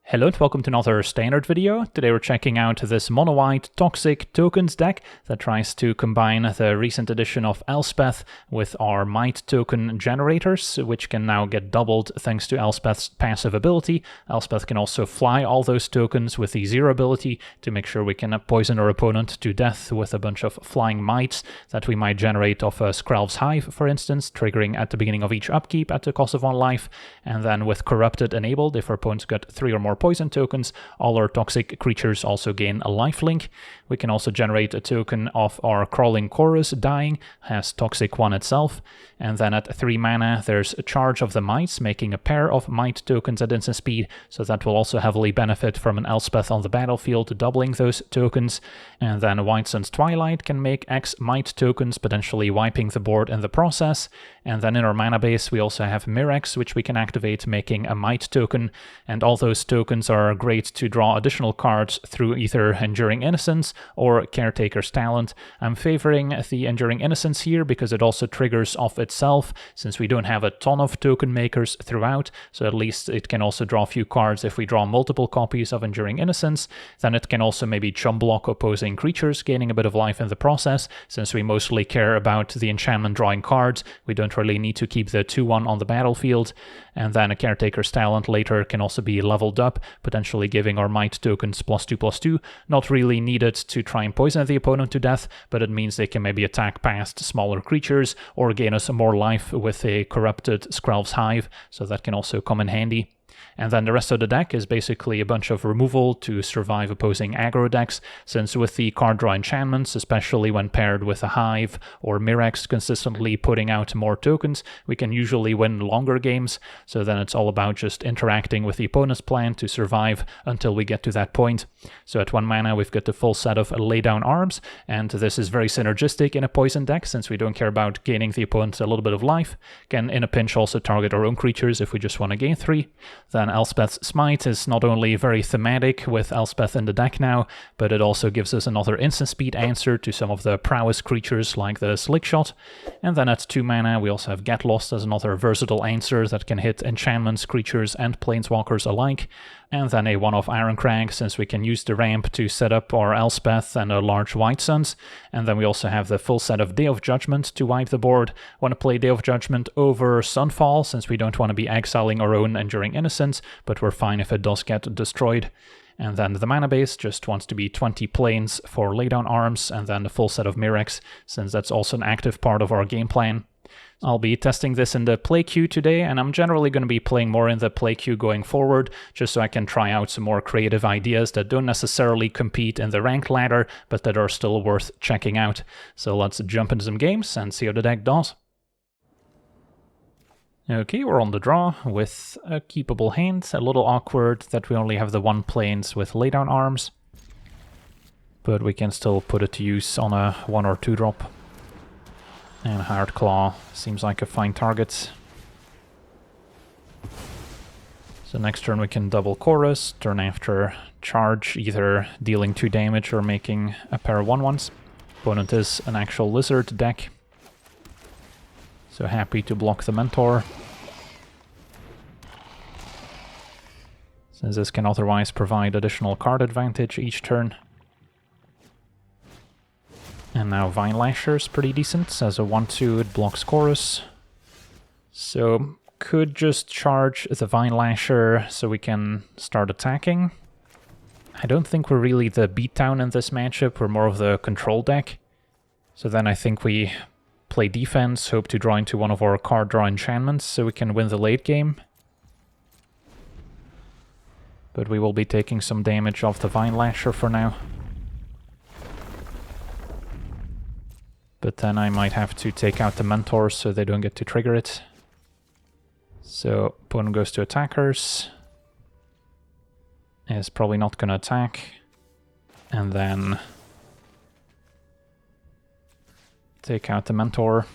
Hello and welcome to another standard video. Today we're checking out this monowhite toxic tokens deck that tries to combine the recent addition of Elspeth with our might token generators, which can now get doubled thanks to Elspeth's passive ability. Elspeth can also fly all those tokens with the zero ability to make sure we can poison our opponent to death with a bunch of flying mites that we might generate off a Skrelv's Hive, for instance, triggering at the beginning of each upkeep at the cost of 1 life, and then with Corrupted enabled, if our opponent's got 3 or more poison tokens, all our toxic creatures also gain a lifelink. We can also generate a token of our Crawling Chorus dying, has Toxic 1 itself, and then at 3 mana there's a Charge of the Mites, making a pair of might tokens at instant speed, so that will also heavily benefit from an Elspeth on the battlefield, doubling those tokens. And then White Sun's Twilight can make X might tokens, potentially wiping the board in the process. And then in our mana base we also have Mirrex, which we can activate, making a might token, and all those tokens are great to draw additional cards through either Enduring Innocence or Caretaker's Talent. I'm favoring the Enduring Innocence here because it also triggers off itself, since we don't have a ton of token makers throughout, so at least it can also draw a few cards if we draw multiple copies of Enduring Innocence. Then it can also maybe chum block opposing creatures, gaining a bit of life in the process. Since we mostly care about the enchantment drawing cards, we don't really need to keep the 2/1 on the battlefield. And then a Caretaker's Talent later can also be leveled up, potentially giving our might tokens +2/+2. Not really needed to try and poison the opponent to death, but it means they can maybe attack past smaller creatures or gain us more life with a Corrupted Skrelv's Hive, so that can also come in handy. And then the rest of the deck is basically a bunch of removal to survive opposing aggro decks, since with the card draw enchantments, especially when paired with a Hive or Mirrex consistently putting out more tokens, we can usually win longer games. So then it's all about just interacting with the opponent's plan to survive until we get to that point. So at 1 mana we've got the full set of Laydown Arms, and this is very synergistic in a poison deck since we don't care about gaining the opponent a little bit of life. Can in a pinch also target our own creatures if we just want to gain 3. Then Elspeth's Smite is not only very thematic with Elspeth in the deck now, but it also gives us another instant speed answer to some of the prowess creatures like the Slickshot. And then at 2 mana we also have Get Lost as another versatile answer that can hit enchantments, creatures and planeswalkers alike. And then a 1-off Ironcrag, since we can use the ramp to set up our Elspeth and a large White Suns. And then we also have the full set of Day of Judgment to wipe the board. Want to play Day of Judgment over Sunfall, since we don't want to be exiling our own Enduring Innocence, but we're fine if it does get destroyed. And then the mana base just wants to be 20 planes for Laydown Arms, and then the full set of Mirrex, since that's also an active part of our game plan. I'll be testing this in the play queue today, and I'm generally going to be playing more in the play queue going forward, just so I can try out some more creative ideas that don't necessarily compete in the ranked ladder, but that are still worth checking out. So let's jump into some games and see how the deck does. Okay, we're on the draw with a keepable hand. A little awkward that we only have the 1 planes with Laydown Arms, but we can still put it to use on a 1 or 2 drop. And Hard Claw seems like a fine target. So next turn we can double Chorus, turn after Charge, either dealing 2 damage or making a pair of 1/1s. Opponent is an actual Lizard deck, so happy to block the Mentor, since this can otherwise provide additional card advantage each turn. And now Vine Lasher's pretty decent. As a 1/2 it blocks Chorus. So could just charge the Vine Lasher so we can start attacking. I don't think we're really the beatdown in this matchup, we're more of the control deck. So then I think we play defense, hope to draw into one of our card draw enchantments so we can win the late game. But we will be taking some damage off the Vine Lasher for now. But then I might have to take out the Mentor so they don't get to trigger it. So opponent goes to attackers. Is probably not going to attack. And then take out the Mentor.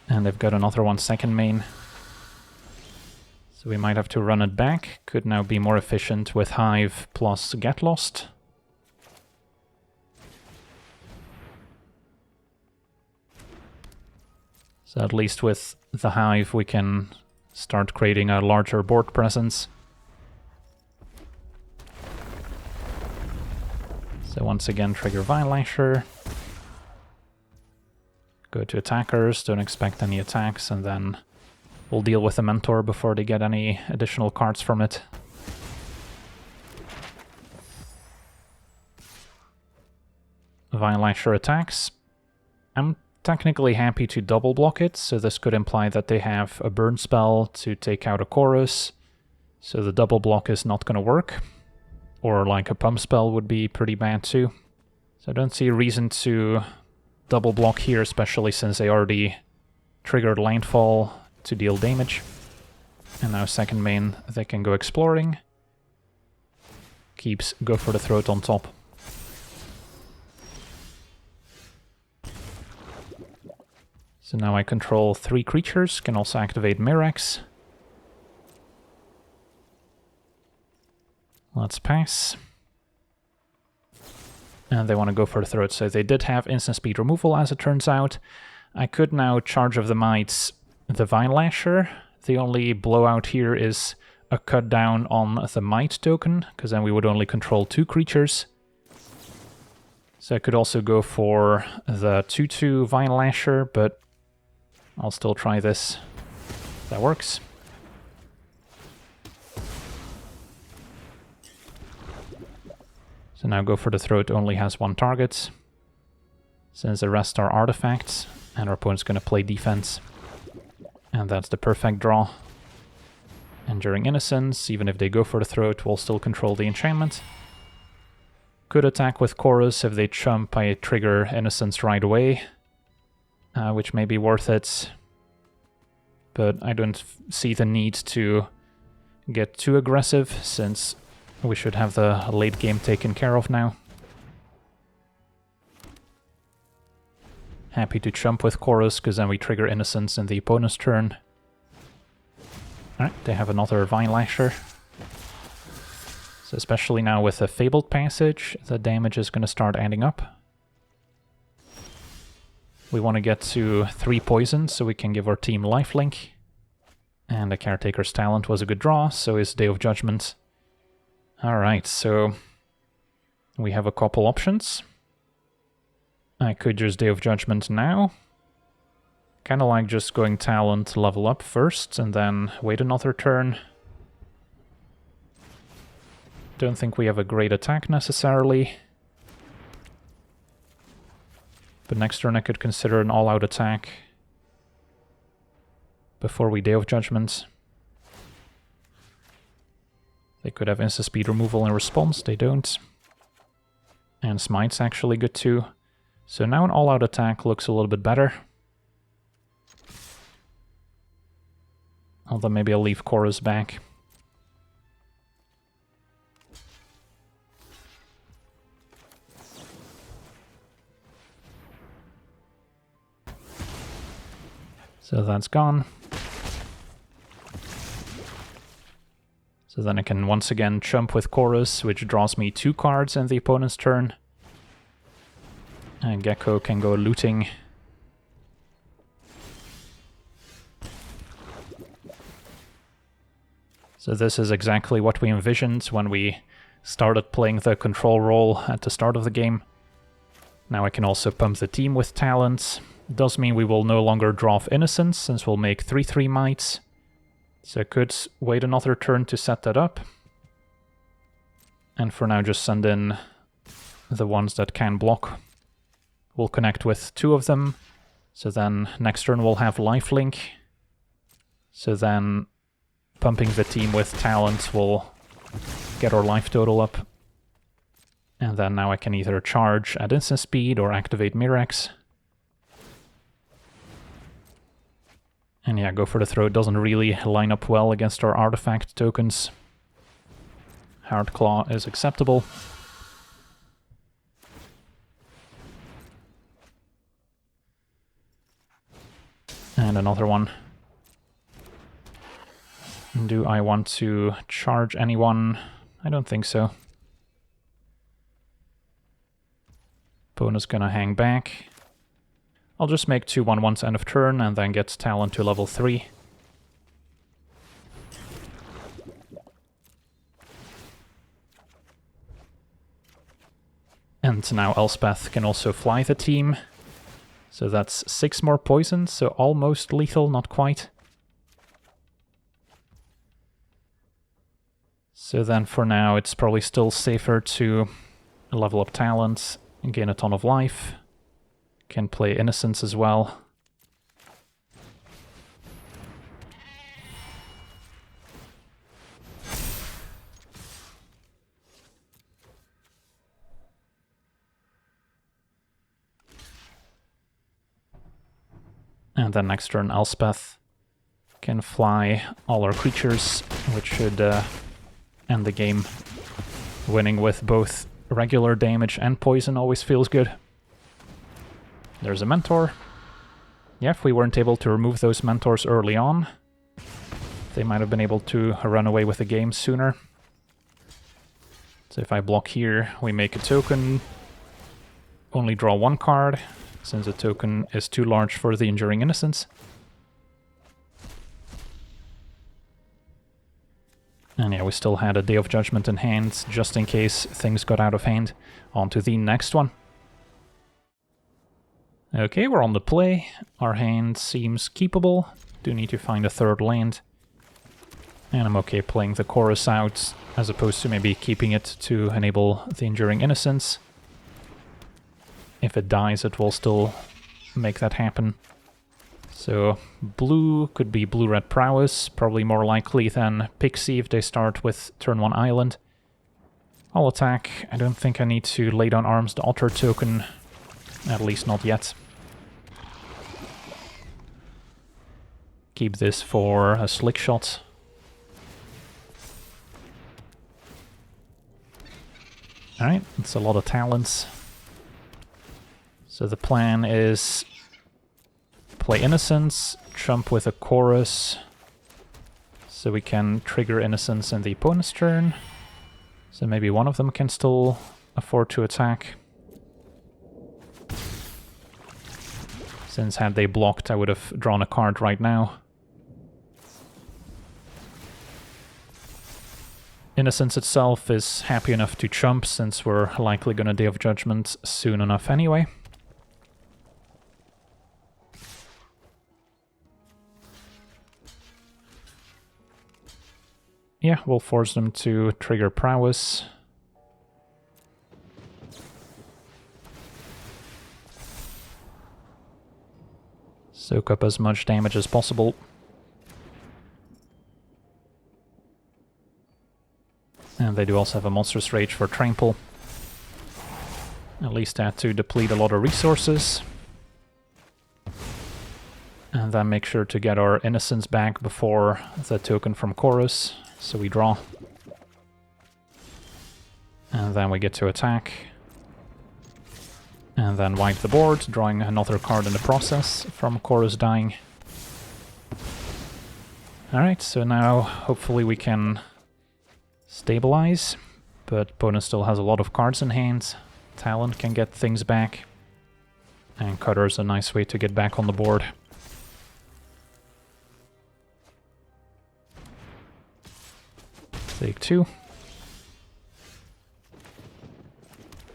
And they've got another 1 second main. So we might have to run it back. Could now be more efficient with Hive plus Get Lost. So at least with the Hive we can start creating a larger board presence. So once again, trigger Vine Lasher. Go to attackers, don't expect any attacks, and then we'll deal with the Mentor before they get any additional cards from it. Vine Lasher attacks. I'm technically happy to double block it, so this could imply that they have a burn spell to take out a chorus, so the double block is not going to work. Or like a pump spell would be pretty bad too. So I don't see a reason to double block here, especially since they already triggered Landfall to deal damage. And now second main, they can go exploring. Keeps Go for the Throat on top. So now I control 3 creatures, can also activate Mirax. Let's pass. And they want to go for the Throat, so they did have instant speed removal as it turns out. I could now charge of the Mites the Vine Lasher. The only blowout here is a cut down on the Mite token, because then we would only control 2 creatures. So I could also go for the 2/2 Vine Lasher, but I'll still try this. That works. So now Go for the Throat only has 1 target, since the rest are artifacts, and our opponent's going to play defense. And that's the perfect draw. Enduring Innocence, even if they go for the Throat, we'll still control the enchantment. Could attack with Chorus. If they chump, I trigger Innocence right away, which may be worth it. But I don't see the need to get too aggressive, since we should have the late game taken care of now. Happy to chump with Chorus, because then we trigger Innocence in the opponent's turn. Alright, they have another Vine Lasher. So especially now with the Fabled Passage, the damage is going to start adding up. We want to get to 3 poisons, so we can give our team lifelink. And the Caretaker's Talent was a good draw, so is Day of Judgment. Alright, so we have a couple options. I could use Day of Judgment now. Kinda like just going Talent level up first, and then wait another turn. Don't think we have a great attack necessarily. But next turn I could consider an all-out attack before we Day of Judgment. They could have instant speed removal in response, they don't. And Smite's actually good too. So now an all-out attack looks a little bit better. Although maybe I'll leave Chorus back. So that's gone. So then I can once again chump with Chorus, which draws me 2 cards in the opponent's turn. And Gecko can go looting. So this is exactly what we envisioned when we started playing the control role at the start of the game. Now I can also pump the team with talents. Does mean we will no longer draw off Innocence, since we'll make 3/3 Mites. So I could wait another turn to set that up. And for now just send in the ones that can block. We'll connect with 2 of them. So then next turn we'll have lifelink. So then pumping the team with talent will get our life total up. And then now I can either charge at instant speed or activate Mirax. And yeah, Go for the Throat doesn't really line up well against our artifact tokens. Hard Claw is acceptable. And another one. Do I want to charge anyone? I don't think so. Opponent's gonna hang back. I'll just make 2/1/1s end of turn and then get Talon to level 3. And now Elspeth can also fly the team. So that's 6 more poisons, so almost lethal, not quite. So then for now it's probably still safer to level up talents and gain a ton of life. Can play Innocence as well. And then next turn Elspeth can fly all our creatures, which should end the game. Winning with both regular damage and poison always feels good. There's a mentor. Yeah, if we weren't able to remove those mentors early on, they might have been able to run away with the game sooner. So if I block here, we make a token, only draw 1 card, since the token is too large for the Enduring Innocence. And yeah, we still had a Day of Judgment in hand, just in case things got out of hand. On to the next one. Okay, we're on the play. Our hand seems keepable. Do need to find a 3rd land. And I'm okay playing the Chorus out, as opposed to maybe keeping it to enable the Enduring Innocence. If it dies, it will still make that happen. So blue could be blue-red prowess, probably more likely than Pixie if they start with turn 1 island. I'll attack. I don't think I need to lay down arms the altar token, at least not yet. Keep this for a slick shot. Alright, that's a lot of talents. So the plan is play Innocence, jump with a Chorus, so we can trigger Innocence in the opponent's turn. So maybe one of them can still afford to attack. Since had they blocked, I would have drawn a card right now. Innocence itself is happy enough to jump, since we're likely gonna Day of Judgment soon enough anyway. Yeah, we'll force them to trigger Prowess. Soak up as much damage as possible. And they do also have a Monstrous Rage for Trample. At least that to deplete a lot of resources. And then make sure to get our Innocence back before the token from Chorus. So we draw. And then we get to attack. And then wipe the board, drawing another card in the process from Chorus dying. Alright, so now hopefully we can stabilize, but opponent still has a lot of cards in hand. Talon can get things back. And Cutter's a nice way to get back on the board. Take 2.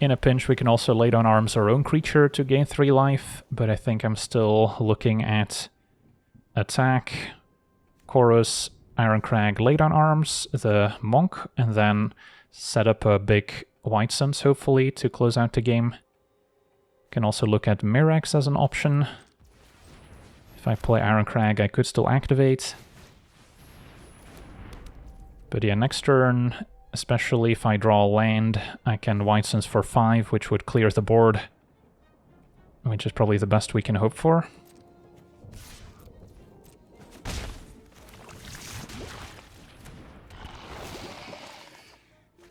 In a pinch, we can also lay down arms our own creature to gain 3 life, but I think I'm still looking at attack, Chorus, Iron Crag, lay down arms, the Monk, and then set up a big White Suns, hopefully, to close out the game. Can also look at Mirax as an option. If I play Iron Crag, I could still activate. But yeah, next turn, especially if I draw a land, I can White Suns for 5, which would clear the board. Which is probably the best we can hope for.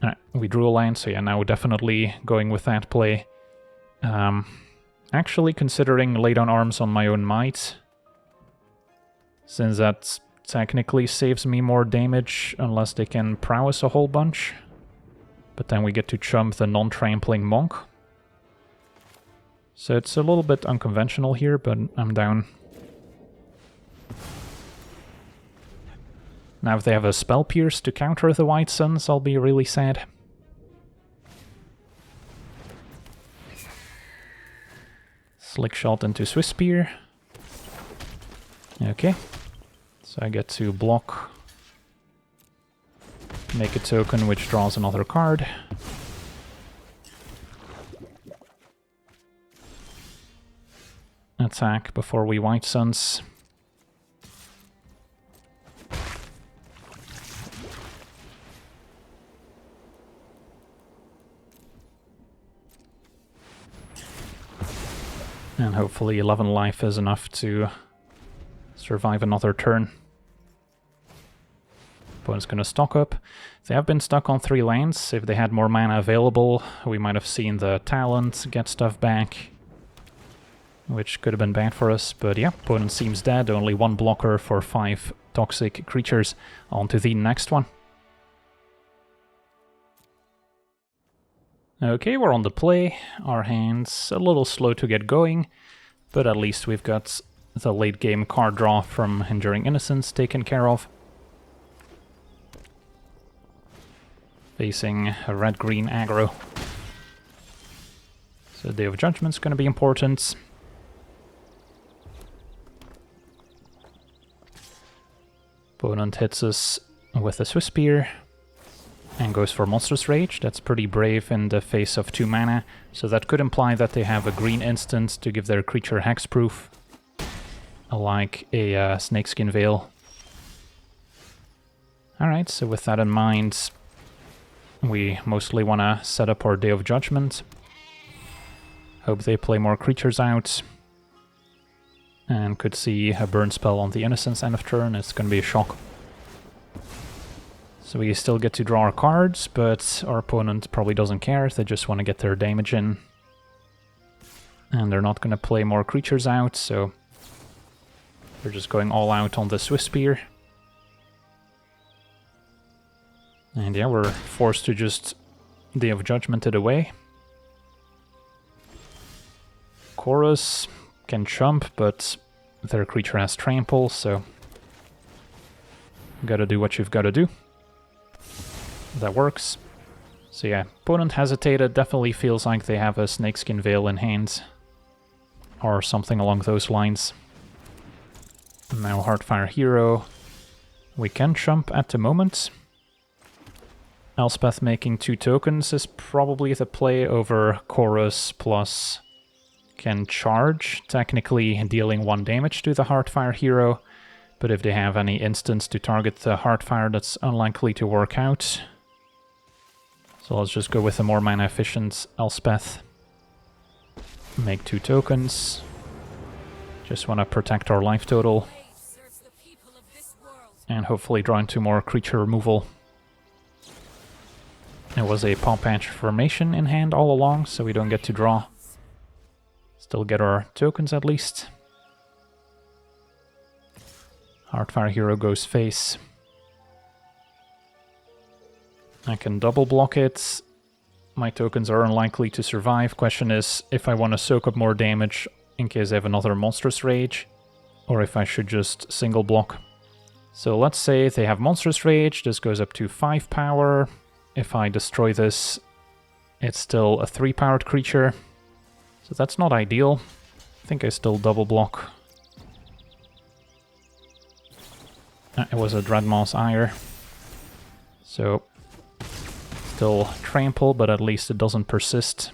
Alright, we drew a land, so yeah, now we're definitely going with that play. Actually considering lay down arms on my own might, since that technically saves me more damage unless they can prowess a whole bunch. But then we get to chump the non-trampling Monk. So it's a little bit unconventional here, but I'm down. Now if they have a Spell Pierce to counter the White Suns, I'll be really sad. Slick Shot into Swiss Spear. Okay. So I get to block. Make a token which draws another card. Attack before we White Suns. And hopefully 11 life is enough to survive another turn. Opponent's gonna stock up. They have been stuck on 3 lands. If they had more mana available, we might have seen the talent get stuff back, which could have been bad for us. But yeah, opponent seems dead. Only 1 blocker for 5 toxic creatures. On to the next one. Okay, we're on the play. Our hand's a little slow to get going, but at least we've got the late game card draw from Enduring Innocence taken care of. Facing a red-green aggro. So Day of Judgment's going to be important. Opponent hits us with a Swiss Spear and goes for Monstrous Rage. That's pretty brave in the face of 2 mana, so that could imply that they have a green instant to give their creature hexproof, like a Snakeskin Veil. Alright, so with that in mind, we mostly want to set up our Day of Judgment. Hope they play more creatures out. And could see a burn spell on the Innocence end of turn. It's going to be a shock. So we still get to draw our cards, but our opponent probably doesn't care. They just want to get their damage in. And they're not going to play more creatures out, so they're just going all out on the Swiss Spear. And yeah, we're forced to just Day of Judgment it away. Chorus can jump, but their creature has trample, so gotta do what you've gotta do. That works. So yeah, opponent hesitated, definitely feels like they have a Snakeskin Veil in hand. Or something along those lines. Now Heartfire Hero. We can jump at the moment. Elspeth making 2 tokens is probably the play over Chorus plus can charge, technically dealing 1 damage to the Heartfire Hero, but if they have any instants to target the Heartfire, that's unlikely to work out. So let's just go with a more mana efficient Elspeth. Make 2 tokens. Just want to protect our life total. And hopefully draw into more creature removal. It was a Paw Patch formation in hand all along, so we don't get to draw. Still get our tokens at least. Heartfire Hero goes face. I can double block it. My tokens are unlikely to survive. Question is if I want to soak up more damage in case I have another Monstrous Rage, or if I should just single block. So let's say they have Monstrous Rage, this goes up to 5 power. If I destroy this, it's still a 3-powered creature. So that's not ideal. I think I still double block. It was a Dreadmaw's Ire. So still trample, but at least it doesn't persist.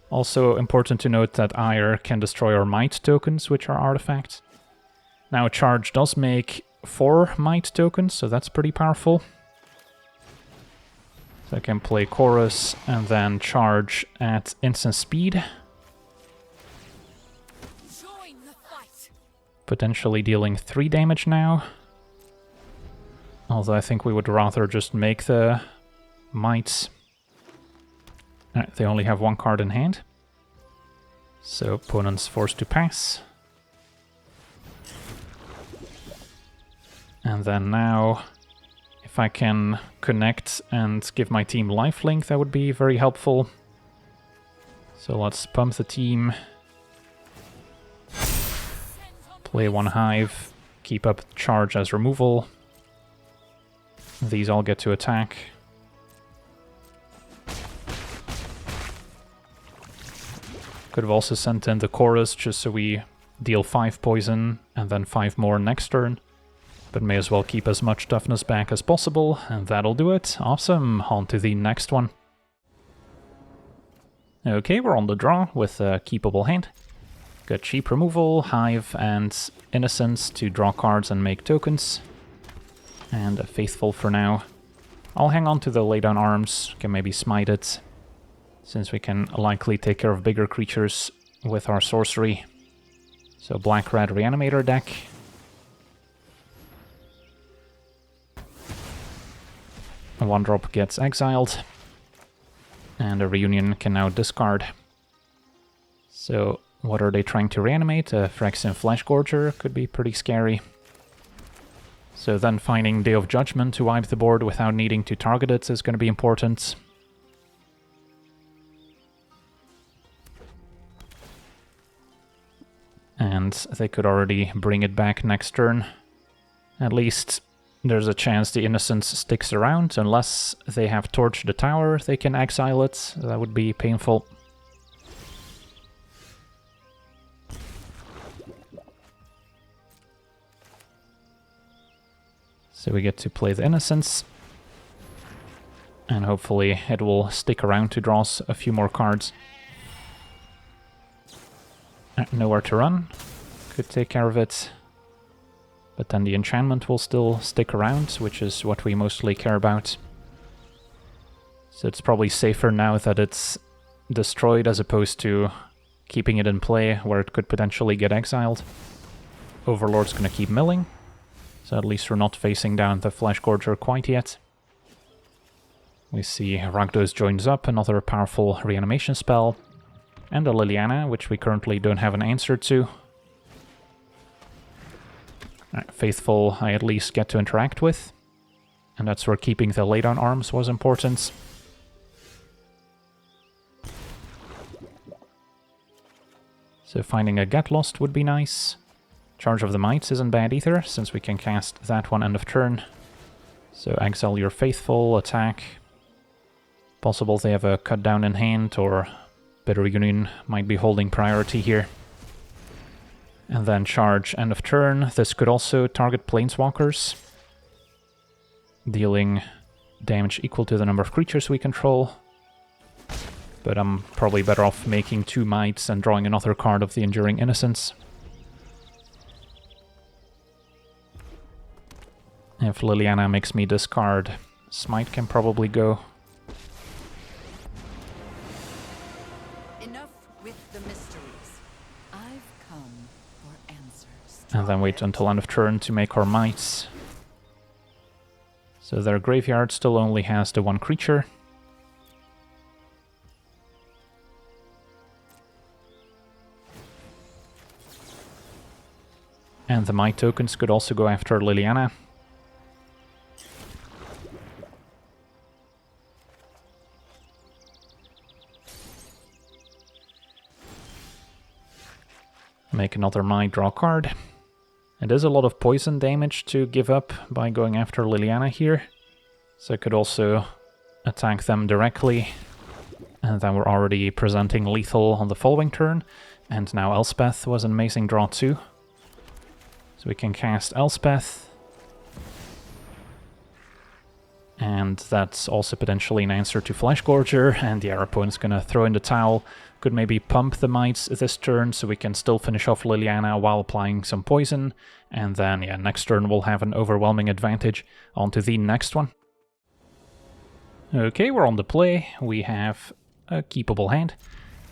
Also important to note that Ire can destroy our Might tokens, which are artifacts. Now Charge does make 4 Might tokens, so that's pretty powerful. So I can play Chorus and then charge at instant speed. Potentially dealing 3 damage now. Although I think we would rather just make the Mites. They only have 1 card in hand. So opponent's forced to pass. And then now, if I can connect and give my team lifelink, that would be very helpful. So let's pump the team. Play one hive. Keep up charge as removal. These all get to attack. Could have also sent in the chorus just so we deal 5 poison and then 5 more next turn. But may as well keep as much toughness back as possible, and that'll do it. Awesome, on to the next one. Okay, we're on the draw with a keepable hand. Got cheap removal, hive, and innocence to draw cards and make tokens. And a faithful for now. I'll hang on to the lay down arms, can maybe smite it, since we can likely take care of bigger creatures with our sorcery. So black-red reanimator deck. A 1-drop gets exiled. And a reunion can now discard. So what are they trying to reanimate? A Phyrexian Fleshgorger could be pretty scary. So then finding Day of Judgment to wipe the board without needing to target it is going to be important. And they could already bring it back next turn. At least there's a chance the Innocence sticks around. Unless they have torched the tower, they can exile it. That would be painful. So we get to play the Innocence. And hopefully it will stick around to draw us a few more cards. Nowhere to run. Could take care of it. But then the enchantment will still stick around, which is what we mostly care about. So it's probably safer now that it's destroyed as opposed to keeping it in play where it could potentially get exiled. Overlord's gonna keep milling. So at least we're not facing down the Fleshgorger quite yet. We see Rakdos joins up, another powerful reanimation spell. And a Liliana, which we currently don't have an answer to. Faithful I at least get to interact with. And that's where keeping the laydown arms was important. So finding a Get Lost would be nice. Charge of the Mites isn't bad either, since we can cast that one end of turn. So exile your Faithful, attack. Possible they have a cut down in hand, or Bitter Union might be holding priority here. And then charge end of turn. This could also target Planeswalkers, dealing damage equal to the number of creatures we control. But I'm probably better off making 2 Mites and drawing another card of the Enduring Innocence. If Liliana makes me discard, Smite can probably go. Enough with the mysteries. I've come for answers. And then wait until end of turn to make our Mites. So their graveyard still only has the 1 creature. And the Mite tokens could also go after Liliana. Make another Mite, draw a card. It is a lot of poison damage to give up by going after Liliana here. So I could also attack them directly. And then we're already presenting lethal on the following turn. And now Elspeth was an amazing draw too. So we can cast Elspeth. And that's also potentially an answer to Fleshgorger, and our opponent's gonna throw in the towel. Could maybe pump the Mites this turn so we can still finish off Liliana while applying some poison. And then, yeah, next turn we'll have an overwhelming advantage. On to the next one. Okay, we're on the play. We have a keepable hand.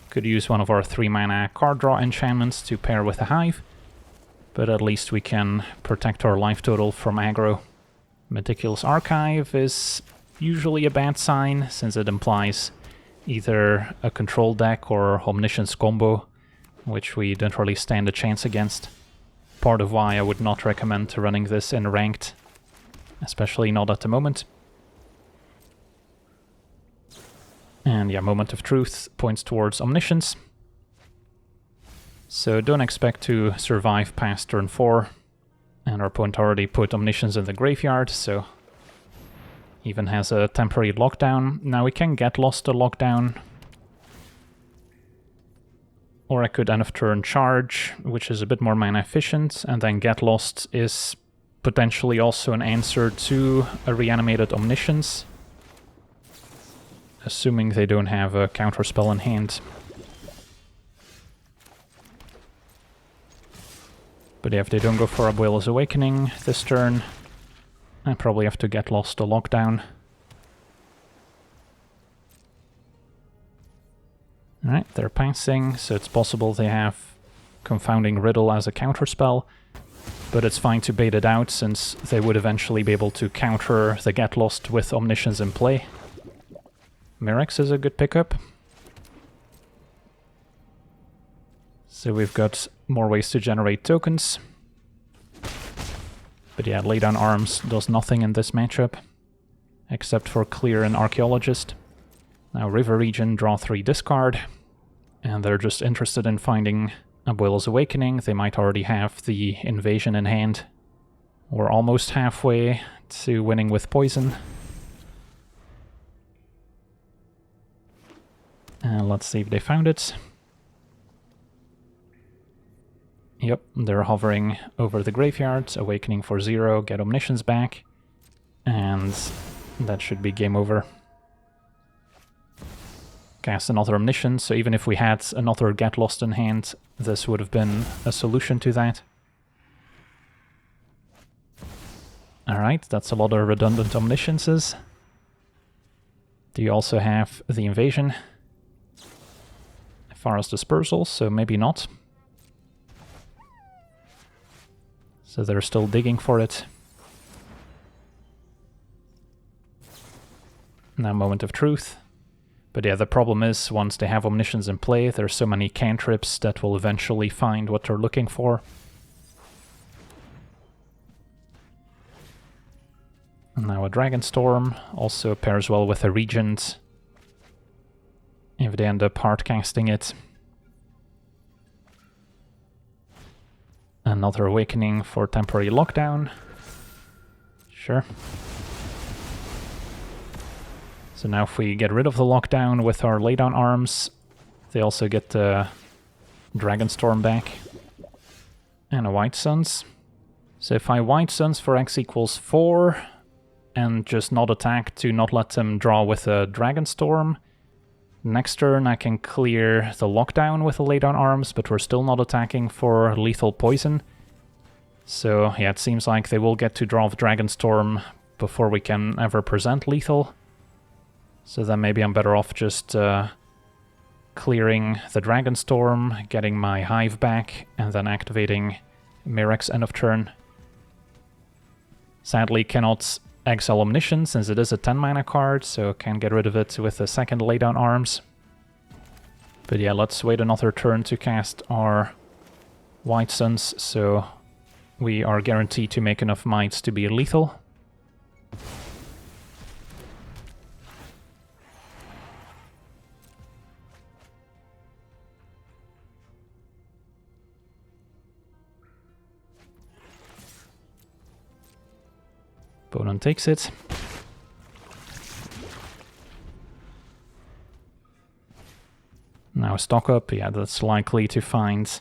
Could use one of our 3-mana card draw enchantments to pair with a Hive. But at least we can protect our life total from aggro. Meticulous Archive is usually a bad sign, since it implies either a control deck or Omniscience combo, which we don't really stand a chance against. Part of why I would not recommend running this in ranked, especially not at the moment. And yeah, Moment of Truth points towards Omniscience. So don't expect to survive past turn 4. And our opponent already put Omniscience in the graveyard, so even has a temporary lockdown. Now we can get lost to lockdown. Or I could end of turn charge, which is a bit more mana efficient, and then get lost is potentially also an answer to a reanimated Omniscience. Assuming they don't have a counterspell in hand. But yeah, if they don't go for Abuela's Awakening this turn, I probably have to get lost to lockdown. Alright, they're passing, so it's possible they have Confounding Riddle as a counterspell, but it's fine to bait it out since they would eventually be able to counter the Get Lost with Omniscience in play. Mirrex is a good pickup. So we've got more ways to generate tokens. But yeah, Lay Down Arms does nothing in this matchup, except for clear an Archaeologist. Now River Region, draw 3, discard. And they're just interested in finding Abuela's Awakening. They might already have the Invasion in hand. We're almost halfway to winning with poison. And let's see if they found it. Yep, they're hovering over the graveyard, Awakening for 0, get Omniscience back, and that should be game over. Cast another Omniscience, so even if we had another Get Lost in hand, this would have been a solution to that. Alright, that's a lot of redundant Omnisciences. Do you also have the Invasion? As far as Dispersal, so maybe not. So they're still digging for it. Now Moment of Truth. But yeah, the problem is, once they have Omniscience in play, there's so many cantrips that will eventually find what they're looking for. And now a Dragonstorm also pairs well with a Regent, if they end up hardcasting it. Another Awakening for temporary lockdown. Sure. So now if we get rid of the lockdown with our Laydown Arms, they also get the Dragonstorm back. And a White Suns. So if I White Suns for X equals 4, and just not attack to not let them draw with a Dragonstorm, next turn I can clear the lockdown with the Laydown Arms, but we're still not attacking for lethal poison. So yeah, it seems like they will get to draw with Dragonstorm before we can ever present lethal. So then maybe I'm better off just clearing the Dragonstorm, getting my Hive back, and then activating Mirrex end of turn. Sadly cannot exile Omniscience since it is a 10 mana card, so can get rid of it with a second Laydown Arms. But yeah, let's wait another turn to cast our White Suns, so we are guaranteed to make enough mites to be lethal. Opponent takes it. Now stock up, yeah, that's likely to find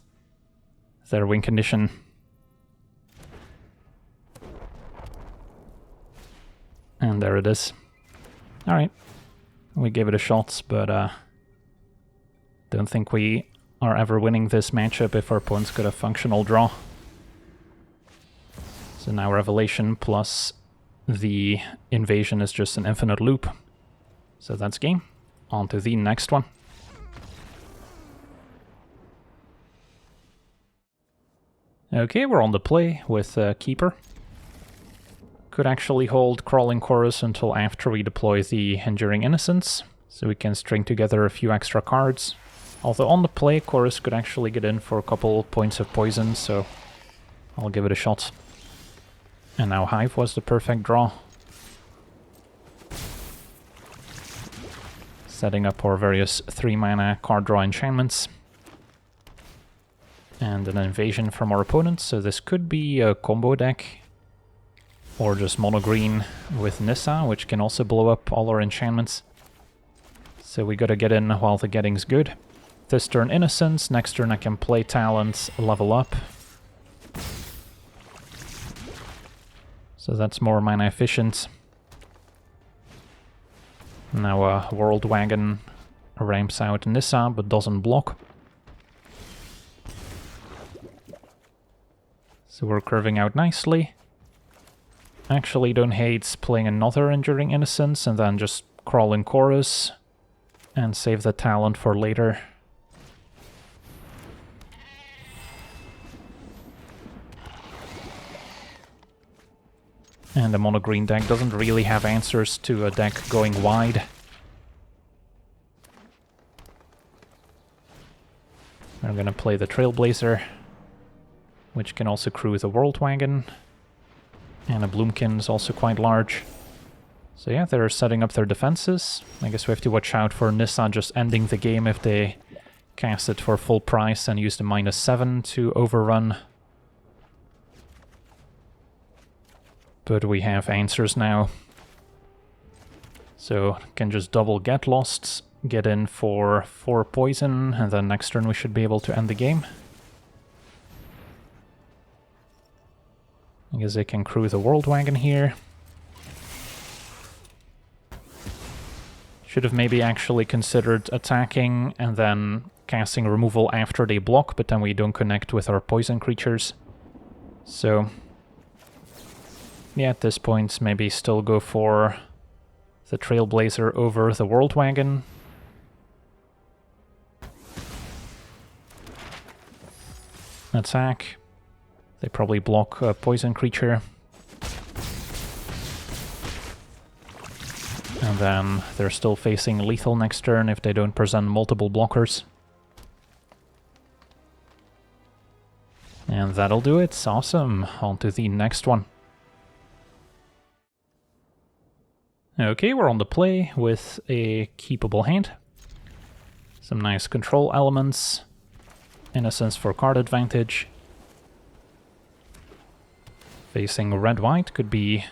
their win condition. And there it is. Alright, we gave it a shot, but don't think we are ever winning this matchup if our opponent's got a functional draw. So now Revelation plus the Invasion is just an infinite loop. So that's game. On to the next one. Okay, we're on the play with Keeper. Could actually hold Crawling Chorus until after we deploy the Enduring Innocence, so we can string together a few extra cards. Although on the play, Chorus could actually get in for a couple points of poison, so I'll give it a shot. And now Hive was the perfect draw. Setting up our various 3-mana card draw enchantments. And an invasion from our opponent, so this could be a combo deck. Or just mono green with Nissa, which can also blow up all our enchantments. So we gotta get in while the getting's good. This turn Innocence, next turn I can play Talent, level up. So that's more mana efficient. Now World Wagon ramps out Nissa, but doesn't block. So we're curving out nicely. Actually don't hate playing another Enduring Innocence and then just crawl in Chorus and save the Talent for later. And the mono green deck doesn't really have answers to a deck going wide. We're gonna play the Trailblazer, which can also crew the World Wagon. And a Bloomkin is also quite large. So yeah, they're setting up their defenses. I guess we have to watch out for Nissa just ending the game if they cast it for full price and use the -7 to overrun. But we have answers now. So can just double Get Lost, get in for 4 poison, and then next turn we should be able to end the game. I guess they can crew the World Wagon here. Should have maybe actually considered attacking and then casting removal after they block, but then we don't connect with our poison creatures. So yeah, at this point, maybe still go for the Trailblazer over the World Wagon. Attack. They probably block a poison creature. And then they're still facing lethal next turn if they don't present multiple blockers. And that'll do it. Awesome. On to the next one. Okay, we're on the play with a keepable hand. Some nice control elements. Innocence for card advantage. Facing red-white could be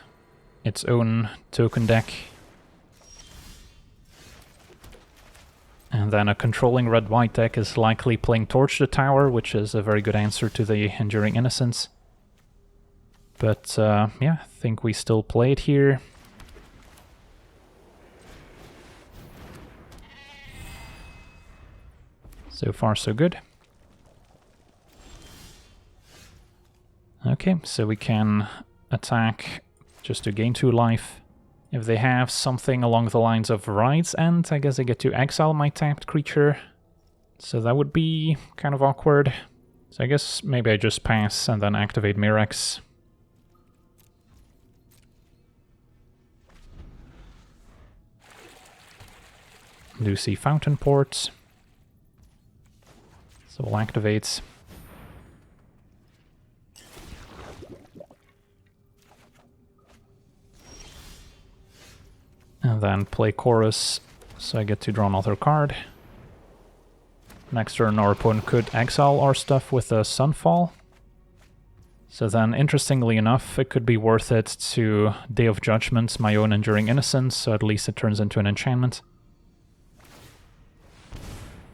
its own token deck. And then a controlling red-white deck is likely playing Torch the Tower, which is a very good answer to the Enduring Innocence. But yeah, I think we still play it here. So far, so good. Okay, so we can attack just to gain 2 life. If they have something along the lines of Ride's End, I guess I get to exile my tapped creature. So that would be kind of awkward. So I guess maybe I just pass and then activate Mirrex. Do see Fountain Port. So we'll activate. And then play Chorus, so I get to draw another card. Next turn our opponent could exile our stuff with a Sunfall. So then, interestingly enough, it could be worth it to Day of Judgment, my own Enduring Innocence, so at least it turns into an enchantment.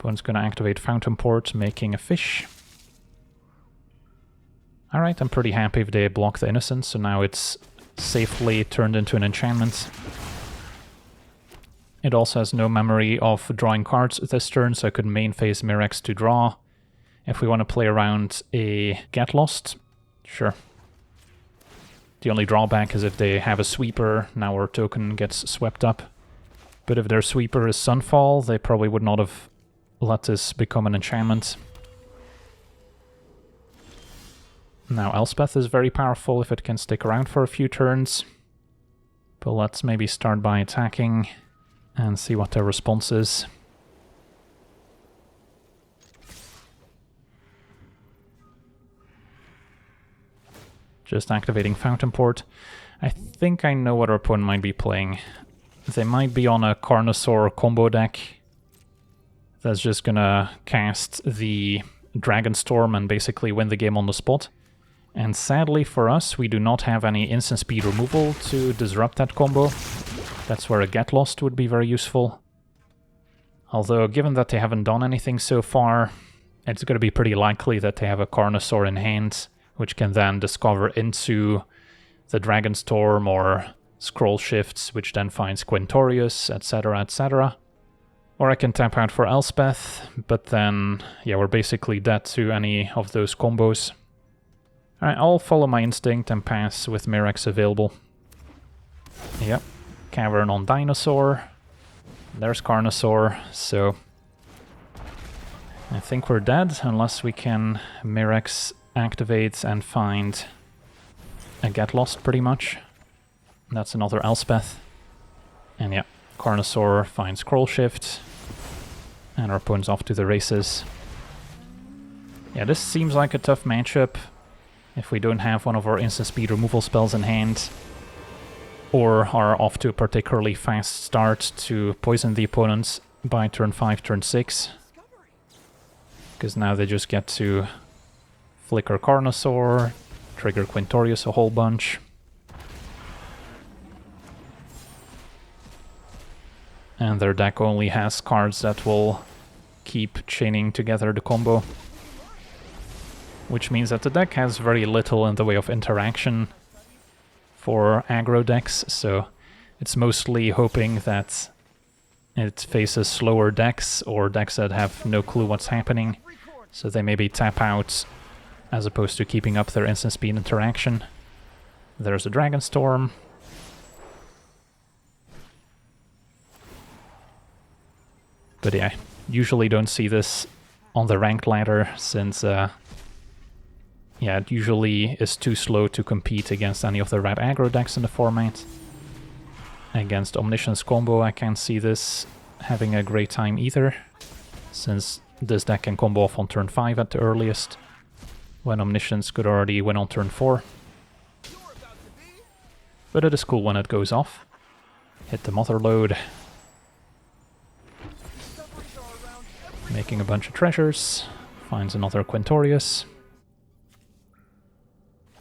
Opponent's gonna activate Fountain Port, making a fish. Alright, I'm pretty happy if they block the Innocence, so now it's safely turned into an enchantment. It also has no memory of drawing cards this turn, so I could main phase Mirrex to draw. If we want to play around a Get Lost, sure. The only drawback is if they have a sweeper, now our token gets swept up. But if their sweeper is Sunfall, they probably would not have let this become an enchantment. Now Elspeth is very powerful if it can stick around for a few turns. But let's maybe start by attacking and see what their response is. Just activating Fountain Port. I think I know what our opponent might be playing. they might be on a Carnosaur combo deck that's just gonna cast the Dragonstorm and basically win the game on the spot. And sadly for us, we do not have any instant speed removal to disrupt that combo. That's where a Get Lost would be very useful. Although, given that they haven't done anything so far, it's going to be pretty likely that they have a Carnosaur in hand, which can then discover into the Dragonstorm or Scroll Shifts, which then finds Quintorius, etc, etc. Or I can tap out for Elspeth, but then, yeah, we're basically dead to any of those combos. Alright, I'll follow my instinct and pass with Mirrex available. Yep, Cavern on Dinosaur. There's Carnosaur, so I think we're dead, unless we can Mirrex activate and find a Get Lost, pretty much. That's another Elspeth. And yeah, Carnosaur finds Scroll Shift, and our opponent's off to the races. Yeah, this seems like a tough matchup if we don't have one of our instant speed removal spells in hand, or are off to a particularly fast start to poison the opponents by turn 5, turn 6. Because now they just get to flicker Carnosaur, trigger Quintorius a whole bunch. And their deck only has cards that will keep chaining together the combo. Which means that the deck has very little in the way of interaction for aggro decks, so it's mostly hoping that it faces slower decks or decks that have no clue what's happening, so they maybe tap out as opposed to keeping up their instant speed interaction. There's a Dragonstorm. But yeah, usually don't see this on the ranked ladder, since yeah, it usually is too slow to compete against any of the red aggro decks in the format. Against Omniscience combo, I can't see this having a great time either, since this deck can combo off on turn 5 at the earliest, when Omniscience could already win on turn 4. But it is cool when it goes off. Hit the Mother Load. Making a bunch of treasures. Finds another Quintorius.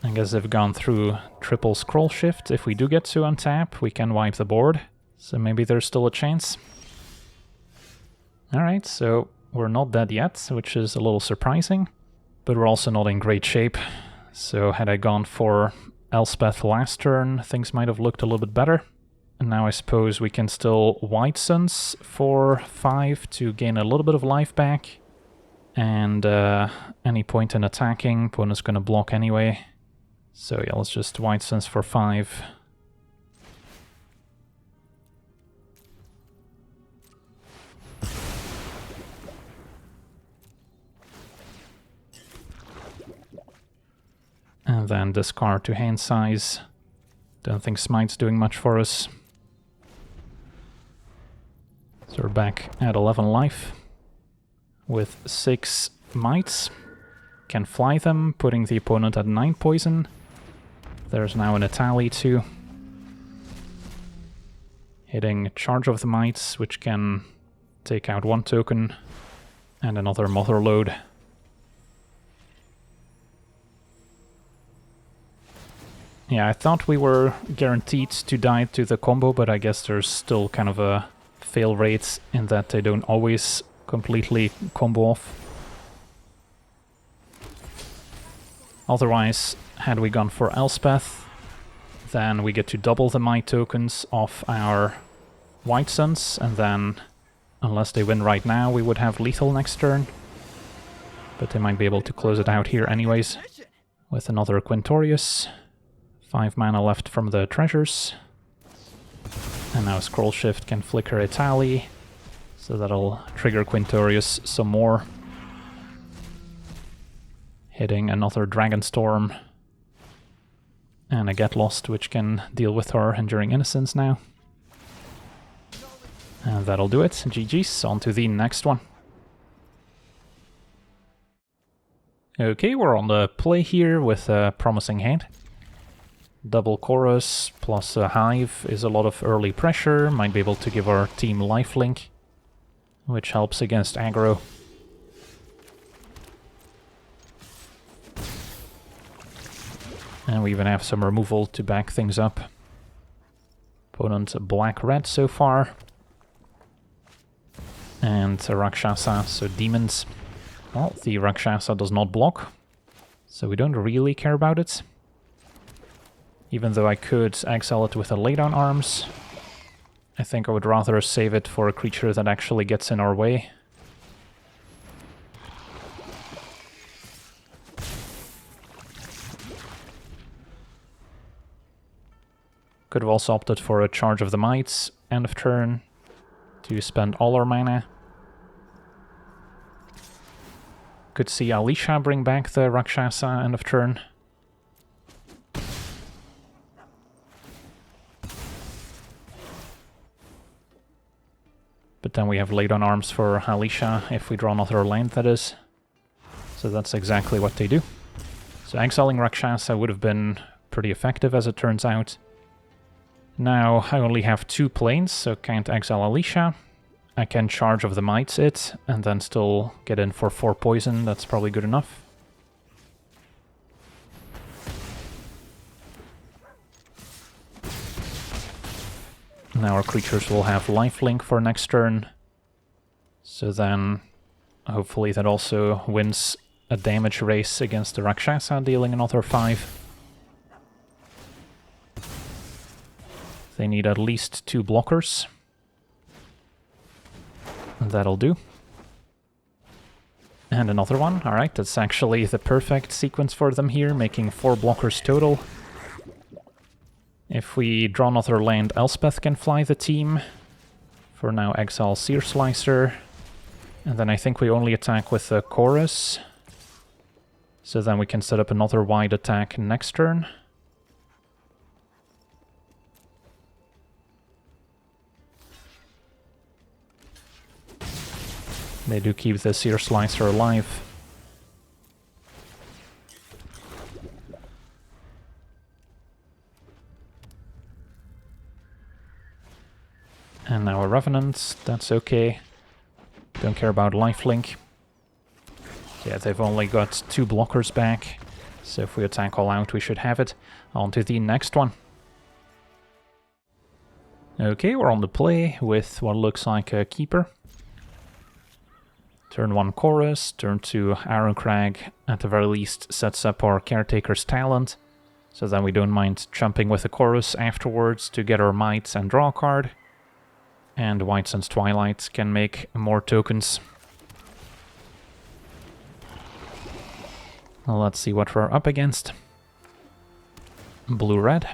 I guess they've gone through triple Scroll Shift. If we do get to untap, we can wipe the board. So maybe there's still a chance. Alright, so we're not dead yet, which is a little surprising. But we're also not in great shape. So had I gone for Elspeth last turn, things might have looked a little bit better. And now I suppose we can still White Suns for 5 to gain a little bit of life back. And any point in attacking, opponent's going to block anyway. So yeah, let's just White Suns for 5. And then discard to hand size. Don't think Smite's doing much for us. So we're back at 11 life. With 6 mites. Can fly them, putting the opponent at 9 poison. There's now an Itali too. Hitting Charge of the Mites, which can take out 1 token. And another Mother Load. Yeah, I thought we were guaranteed to die to the combo, but I guess there's still kind of a fail rate in that they don't always completely combo off. Otherwise, had we gone for Elspeth, then we get to double the Might tokens off our White Suns, and then, unless they win right now, we would have lethal next turn. But they might be able to close it out here anyways, with another Quintorius. 5 mana left from the treasures. And now Scroll Shift can flicker Itali, so that'll trigger Quintorius some more. Hitting another Dragonstorm. And a Get Lost, which can deal with our Enduring Innocence now. And that'll do it. GG's, on to the next one. Okay, we're on the play here with a promising hand. Double chorus plus a hive is a lot of early pressure. Might be able to give our team lifelink, which helps against aggro. And we even have some removal to back things up. Opponent black-red so far. And a Rakshasa, so demons. Well, the Rakshasa does not block, so we don't really care about it. Even though I could exile it with a laydown arms, I think I would rather save it for a creature that actually gets in our way. Could have also opted for a Charge of the Might, end of turn, to spend all our mana. Could see Alicia bring back the Rakshasa end of turn. But then we have laid on arms for Alicia if we draw another land, that is. So that's exactly what they do. So exiling Rakshasa would have been pretty effective as it turns out. Now I only have 2 planes, so can't exile Alicia. I can Charge of the Might it, and then still get in for 4 poison, that's probably good enough. Now our creatures will have lifelink for next turn, so then hopefully that also wins a damage race against the Rakshasa, dealing another 5. They need at least 2 blockers. That'll do. And another one. Alright, that's actually the perfect sequence for them here, making 4 blockers total. If we draw another land, Elspeth can fly the team. For now, exile Seer Slicer. And then I think we only attack with the Chorus. So then we can set up another wide attack next turn. They do keep the Seer Slicer alive. And now a Revenant, that's okay. Don't care about lifelink. Yeah, they've only got 2 blockers back, so if we attack all out we should have it. On to the next one. Okay, we're on the play with what looks like a Keeper. Turn 1 Chorus, turn 2 Ironcrag, at the very least sets up our Caretaker's Talent, so then we don't mind jumping with the Chorus afterwards to get our Might and draw a card. And White Sun's Twilight can make more tokens. Let's see what we're up against. Blue-red.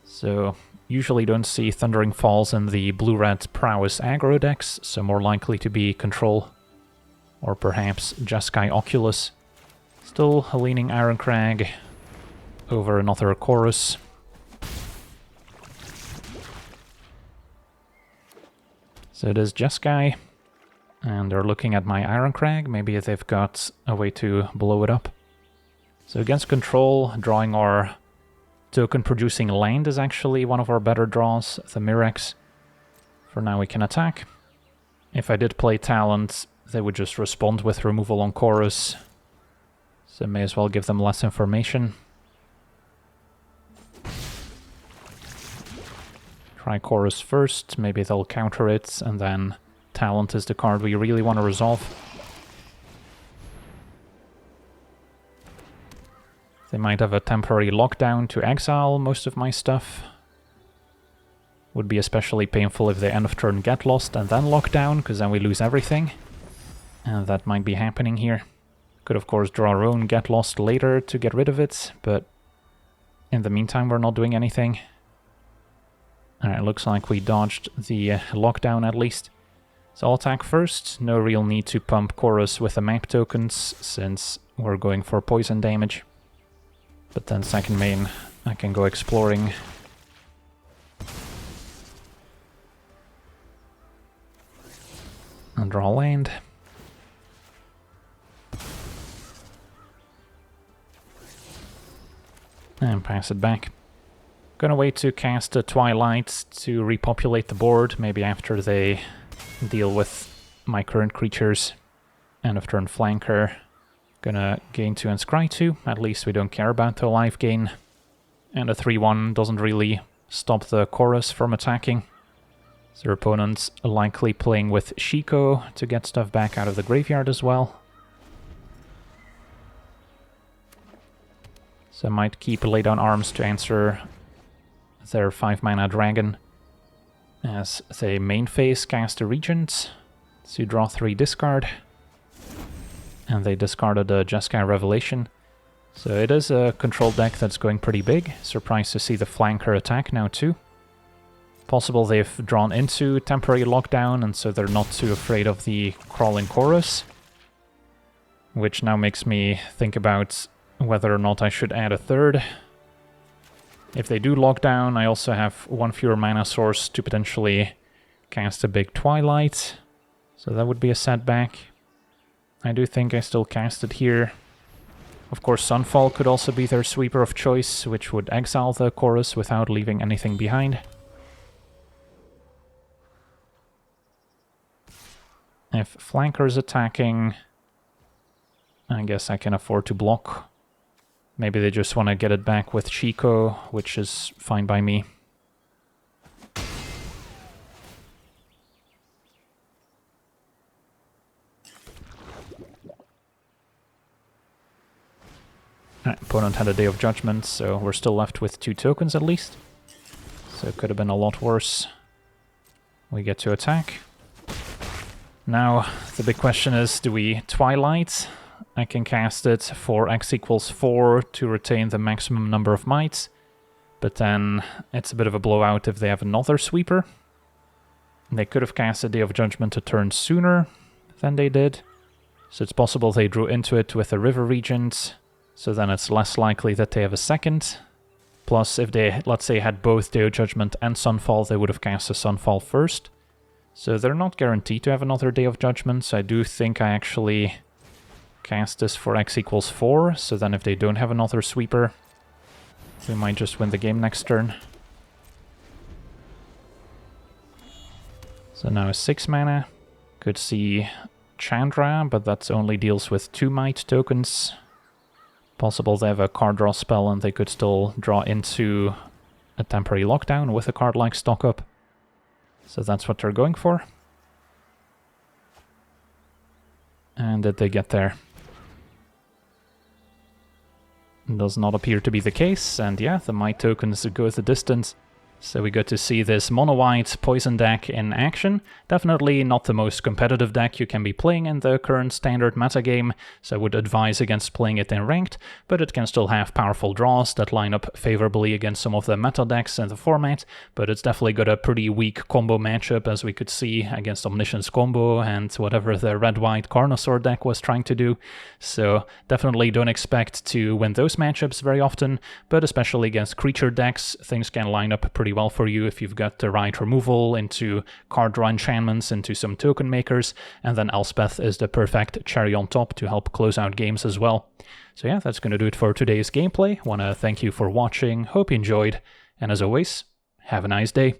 So, usually don't see Thundering Falls in the blue-red prowess aggro decks, so more likely to be Control. Or perhaps Jeskai Oculus. Still leaning Ironcrag over another Chorus. So it is Jeskai, and they're looking at my Ironcrag. Maybe they've got a way to blow it up. So against Control, drawing our token-producing land is actually one of our better draws, the Mirex. For now we can attack. If I did play Talent, they would just respond with removal on Chorus, so may as well give them less information. Try Chorus first, maybe they'll counter it, and then Talent is the card we really want to resolve. They might have a temporary lockdown to exile most of my stuff. Would be especially painful if they end of turn get lost and then lockdown, because then we lose everything. And that might be happening here. Could of course draw our own get lost later to get rid of it, but in the meantime we're not doing anything. Alright, looks like we dodged the lockdown at least. So I'll attack first. No real need to pump Chorus with the map tokens, since we're going for poison damage. But then second main, I can go exploring. And draw land. And pass it back. Gonna wait to cast a Twilight to repopulate the board, maybe after they deal with my current creatures. End of turn flanker. Gonna gain 2 and scry 2, at least we don't care about the life gain. And a 3-1 doesn't really stop the chorus from attacking. So their opponent's likely playing with Shiko to get stuff back out of the graveyard as well. So I might keep Lay Down Arms to answer their 5-mana dragon. As they main phase cast a Regent, so you draw 3 discard. And they discarded a Jeskai Revelation. So it is a control deck that's going pretty big. Surprised to see the flanker attack now too. Possible they've drawn into temporary lockdown and so they're not too afraid of the crawling chorus. Which now makes me think about whether or not I should add a 3rd. If they do lockdown, I also have 1 fewer mana source to potentially cast a big Twilight. So that would be a setback. I do think I still cast it here. Of course, Sunfall could also be their sweeper of choice, which would exile the chorus without leaving anything behind. If flanker is attacking, I guess I can afford to block. Maybe they just want to get it back with Shiko, which is fine by me. Opponent had a Day of Judgment, so we're still left with 2 tokens at least. So it could have been a lot worse. We get to attack. Now, the big question is, do we Twilight? I can cast it for x equals 4 to retain the maximum number of mites. But then it's a bit of a blowout if they have another sweeper. They could have cast a Day of Judgment a turn sooner than they did. So it's possible they drew into it with a River Regent. So then it's less likely that they have a second. Plus, if they, let's say, had both Day of Judgment and Sunfall, they would have cast a Sunfall first. So they're not guaranteed to have another Day of Judgment, so I do think I actually cast this for x equals 4, so then if they don't have another sweeper, we might just win the game next turn. So now 6 mana. Could see Chandra, but that only deals with 2 might tokens. Possible they have a card draw spell and they could still draw into a temporary lockdown with a card like Stock Up. So that's what they're going for. And did they get there? Does not appear to be the case, and yeah, the might tokens go the distance. So we got to see this mono-white poison deck in action. Definitely not the most competitive deck you can be playing in the current standard metagame, so I would advise against playing it in ranked, but it can still have powerful draws that line up favorably against some of the meta decks in the format, but it's definitely got a pretty weak combo matchup, as we could see against Omniscience combo and whatever the red-white Carnosaur deck was trying to do. So definitely don't expect to win those matchups very often, but especially against creature decks, things can line up pretty well for you if you've got the right removal into card draw enchantments, into some token makers, and then Elspeth is the perfect cherry on top to help close out games as well. So yeah, that's going to do it for today's gameplay. Want to thank you for watching, hope you enjoyed, and as always, have a nice day.